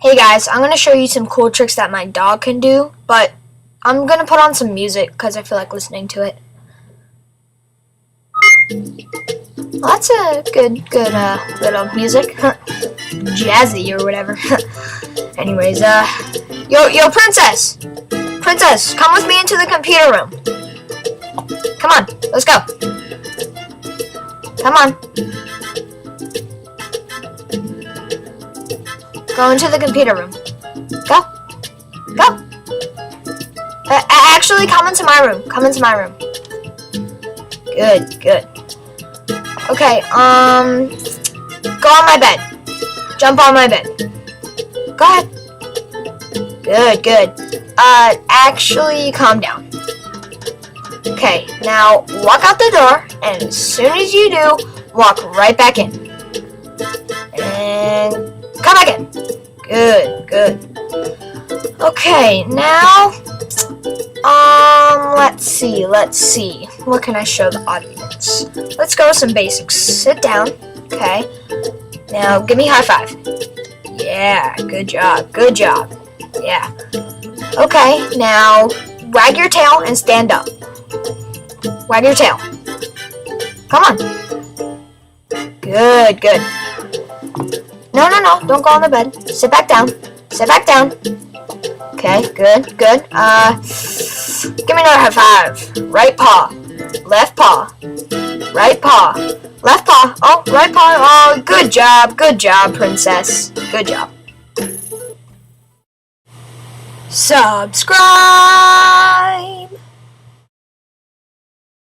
Hey guys, I'm gonna show you some cool tricks that my dog can do, but I'm gonna put on some music because I feel like listening to it. Well, that's a good little music, jazzy or whatever. Anyways, yo, princess, come with me into the computer room. Come on, let's go. Come on. Go into the computer room. Go. Actually, come into my room. Good. Okay, go on my bed. Jump on my bed. Go ahead. Good. Actually, calm down. Okay, now walk out the door, and as soon as you do, walk right back in. And come back in. Good. Okay, now, let's see. What can I show the audience? Let's go with some basics. Sit down, okay? Now, give me a high five. Yeah, good job. Yeah. Okay, now, wag your tail and stand up. Wag your tail. Come on. Good. No, don't go on the bed. Sit back down. Okay, good. Give me another high five. Right paw, left paw, right paw, left paw. Oh, right paw. Oh, good job, princess. Good job. Subscribe.